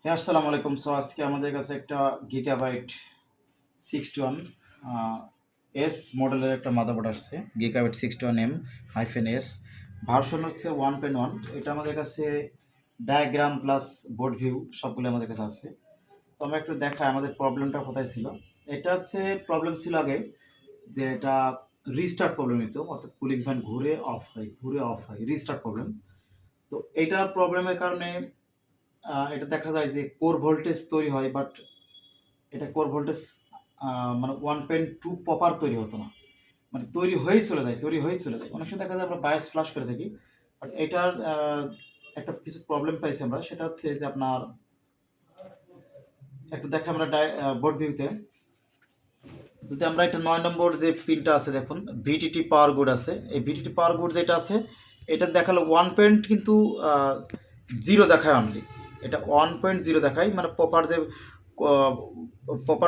হ্যাঁ, আসসালামু আলাইকুম। সো আজকে আমাদের কাছে একটা গিগাবাইট 61 এস মডেলের একটা মাদারবোর্ড আসছে। গিগাবাইট 61M-S, ভার্সন হচ্ছে 1.1। এটা আমাদের কাছে ডায়াগ্রাম প্লাস বোর্ড ভিউ সবগুলো আমাদের কাছে আছে। তো আমরা একটু দেখাই আমাদের প্রবলেমটা কোথায় ছিল। এটা হচ্ছে প্রবলেম ছিল আগে যে এটা রিস্টার্ট প্রবলেম হতো, অর্থাৎ কুলিং ফ্যান ঘুরে অফ হয় রিস্টার্ট প্রবলেম। তো এইটার প্রবলেমের কারণে এটা দেখা যায় যে কোর ভোল্টেজ তৈরি হয়, বাট এটা কোর ভোল্টেজ মানে 1.2 প্রপার তৈরি হতো না, মানে তৈরি হয়ে চলে যায় অনেক সময় দেখা যায় আমরা বায়াস ফ্লাশ করে থাকি। বাট এটার একটা কিছু প্রবলেম পাইছি আমরা, সেটা হচ্ছে যে আপনার একটু দেখে আমরা বোর্ড ভিউতে যদি আমরা এটা 9 নম্বর যে পিনটা আছে দেখুন, ভিটিটি পাওয়ার গুড আছে। এই ভিটিটি পাওয়ার গুড যেটা আছে এটা দেখালো 1 কিন্তু 0 দেখায় অনলি। এটা 1.0 দেখায়, মানে প্রপার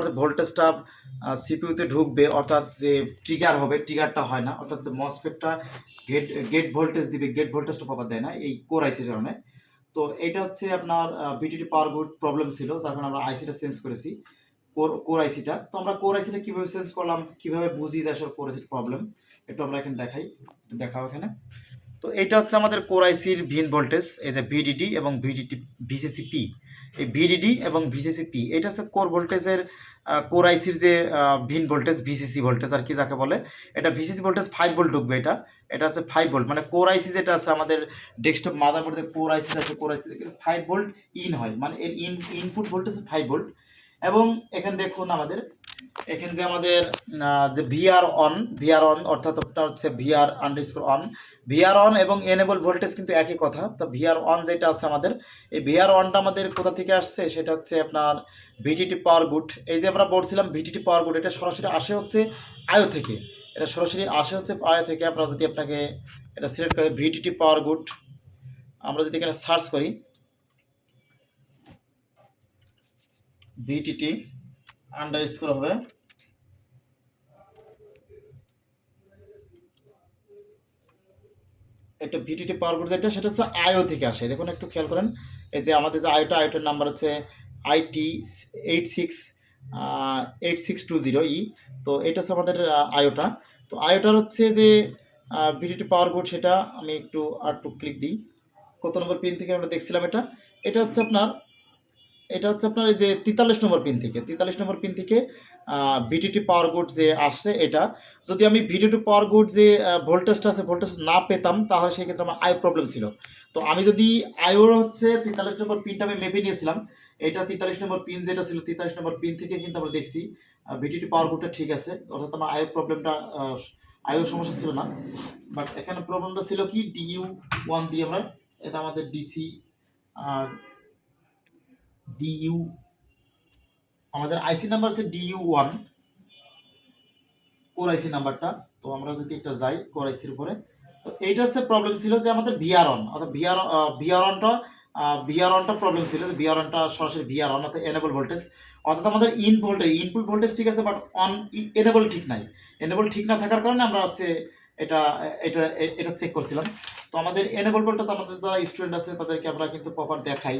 যে ভোল্টেজটা সিপিইউতে ঢুকবে, অর্থাৎ যে ট্রিগার হবে ট্রিগারটা হয় না, অর্থাৎ যে মসফেটটা গেট ভোল্টেজ দিবে, গেট ভোল্টেজটা প্রপার দেয় না এই কোর আইসির কারণে। তো এটা হচ্ছে আপনার ভিটিটি পাওয়ার গুড প্রবলেম ছিল, যার কারণে আমরা আইসিটা চেঞ্জ করেছি, কোর আইসিটা। তো আমরা কোর আইসিটা কীভাবে চেঞ্জ করলাম, কীভাবে বুঝি যে আসলে কোর আইসির প্রবলেম, একটু আমরা এখানে দেখাই, একটু দেখাও এখানে। তো এটা হচ্ছে আমাদের কোর আইসির ভিন ভোল্টেজ, এই যে ভিডিডি এবং ভিসিসি-পি। এই ভিডিডি এবং ভিসিসি-পি এটা হচ্ছে কোর ভোল্টেজের, কোর আইসির যে ভিন ভোল্টেজ, ভিসিসি ভোল্টেজ আর কি যাকে বলে। এটা ভিসিসি ভোল্টেজ 5 ভোল্ট ঢুকবে, এটা হচ্ছে 5 ভোল্ট, মানে কোর আইসি যেটা আছে আমাদের ডেস্কটপ মাদারবোর্ড যে কোর আইসি আছে, কোর আইসি থেকে 5 ভোল্ট ইন হয়, মানে এর ইনপুট ভোল্টেজ 5 ভোল্ট। এবং এখানে দেখুন এখানে যে আমাদের যে ভিআর অন অর্থাৎ ওটা হচ্ছে ভিআর অন এবং এনেবল ভোল্টেজ কিন্তু একই কথা। তো ভিআর অন যেটা আছে আমাদের, এই ভিআর অনটা আমাদের কোথা থেকে আসছে, সেটা হচ্ছে আপনার ভিটিটি পাওয়ার গুড। এই যে আমরা বলছিলাম ভিটিটি পাওয়ার গুড, এটা সরাসরি আসে হচ্ছে আয়ো থেকে। আপনারা যদি আপনাকে এটা সিলেক্ট করে ভিটিটি পাওয়ার গুড, আমরা যদি এখানে সার্চ করি ভিটিটি আন্ডারস্কোর হবে, একটা ভিটিটি পাওয়ার বোর্ড যেটা, সেটা হচ্ছে আইও থেকে আসে। দেখুন একটু খেয়াল করেন, এই যে আমাদের যে আইওটার নাম্বার হচ্ছে আইটি 8620E। তো এটা হচ্ছে আমাদের আইওটা। তো আইওটার হচ্ছে যে ভিটিটি পাওয়ার বোর্ড, সেটা আমি একটু ক্লিক দিই। কত নম্বর পিন থেকে আমরা দেখছিলাম এটা, এটা হচ্ছে আপনার এই যে 43 নম্বর পিন থেকে ভিটিটি পাওয়ার গুড যে আসছে এটা। যদি আমি ভিটিটি পাওয়ার গুড যে ভোল্টেজটা আছে ভোল্টেজ না পেতাম, তাহলে সেক্ষেত্রে আমার আই প্রবলেম ছিল। তো আমি যদি আইওর হচ্ছে 43 নম্বর পিনটা আমি মেপে নিয়েছিলাম, এটা 43 নম্বর পিন যেটা ছিল, 43 নম্বর পিন থেকে কিন্তু আমরা দেখছি ভিটিটি পাওয়ার গুডটা ঠিক আছে, অর্থাৎ আমার আইও প্রবলেমটা, আইও সমস্যা ছিল না। বাট এখানে প্রবলেমটা ছিল কি, DU1 দিয়ে আমরা, এটা আমাদের ডিসি আর ডিইউ, আমাদের আইসি নাম্বার আছে DU1 কোর আইসি নাম্বারটা। তো আমরা যদি এটা যাই কোর আইসির উপরে, তো এইটা হচ্ছে প্রবলেম ছিল যে আমাদের ভিআর অন, অর্থাৎ ভিআর অনটা প্রবলেম ছিল, যে ভিআর অনটা সরাসরি ভিআর অন অর্থাৎ এনেবল ভোল্টেজ, অর্থাৎ আমাদের ইনপুট ভোল্টেজ ঠিক আছে, বাট এনেবল ঠিক নাই। এনেবল ঠিক না থাকার কারণে আমরা হচ্ছে এটা এটা এটা চেক করছিলাম। তো আমাদের এনেবল ভোল্টেজ, আমাদের যারা স্টুডেন্ট আছে তাদেরকে আমরা কিন্তু প্রপার দেখাই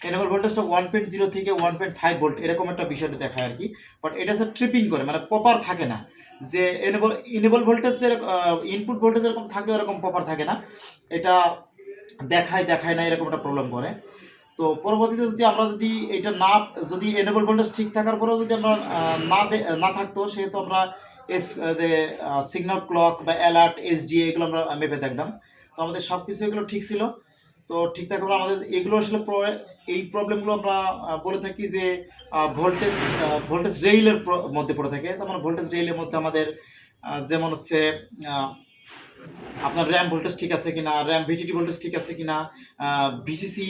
এনেবল ভোল্টেজটা 1.0 থেকে 1.5 ভোল্ট এরকম একটা বিষয়টা দেখায় আর কি। বাট এটা হচ্ছে ট্রিপিং করে, মানে প্রপার থাকে না। যে এনেবল ভোল্টেজের ইনপুট ভোল্টেজ এরকম থাকে, ওরকম প্রপার থাকে না, এটা দেখায় না, এরকম একটা প্রবলেম করে। তো পরবর্তীতে যদি এটা যদি এনেবল ভোল্টেজ ঠিক থাকার পরেও যদি আমরা না থাকতো, সেহেতু আমরা যে সিগন্যাল ক্লক বা অ্যালার্ট SDA এগুলো আমরা মেপে দেখতাম। তো আমাদের সব কিছু এগুলো ঠিক ছিল। তো ঠিক থাকার পর আমাদের এগুলো আসলে এই প্রবলেমগুলো আমরা বলে থাকি যে ভোল্টেজ রেইলের মধ্যে পড়ে থাকে। তার মানে ভোল্টেজ রেইলের মধ্যে আমাদের যেমন হচ্ছে আপনার র্যাম ভোল্টেজ ঠিক আছে কিনা, র্যাম ভিটিটি ভোল্টেজ ঠিক আছে কিনা, ভিসিসি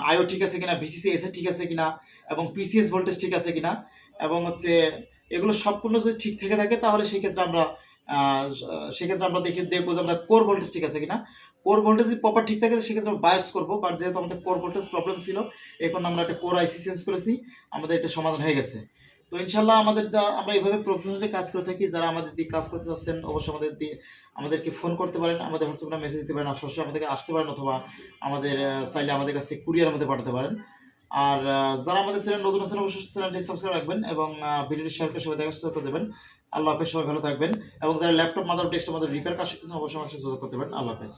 আইও ঠিক আছে কিনা, ভিসিসি এসএ ঠিক আছে কিনা, এবং পিসিএস ভোল্টেজ ঠিক আছে কিনা, এবং হচ্ছে এগুলো সম্পূর্ণ যদি ঠিক থেকে থাকে, তাহলে সেক্ষেত্রে আমরা দেখবো যে আমরা কোর ভোল্টেজ ঠিক আছে কিনা। কোর ভোল্টেজ যদি প্রপার ঠিক থাকে সেক্ষেত্রে আমরা বায়াস করবো, বাট যেহেতু আমাদের কোর ভোল্টেজ প্রবলেম ছিল, এখন আমরা একটা কোর আইসি চেঞ্জ করেছি, আমাদের এটা সমাধান হয়ে গেছে। তো ইনশাল্লাহ আমরা এইভাবে প্রফেশনালি কাজ করে থাকি। যারা আমাদের দিয়ে কাজ করতে চাচ্ছেন, অবশ্যই আমাদেরকে ফোন করতে পারেন, আমাদের হোয়াটসঅ্যাপে মেসেজ দিতে পারেন, সরাসরি আমাদেরকে আসতে পারেন, অথবা চাইলে আমাদের কাছে কুরিয়ার মধ্যে পাঠাতে পারেন। আর যারা আমাদের চ্যানেল নতুন আছেন অবশ্যই চ্যানেলটি সাবস্ক্রাইব রাখবেন এবং ভিডিওটি শেয়ার করে সবাই দেখার সুযোগ করে দেবেন। আল্লাহ হাফেজ, সবাই ভালো থাকবেন। এবং যারা laptop mother desktop mother repair কাজ শিখতেছেন অবশ্যই আমার সাথে যোগাযোগ করতে পারেন। আল্লাহ হাফেজ।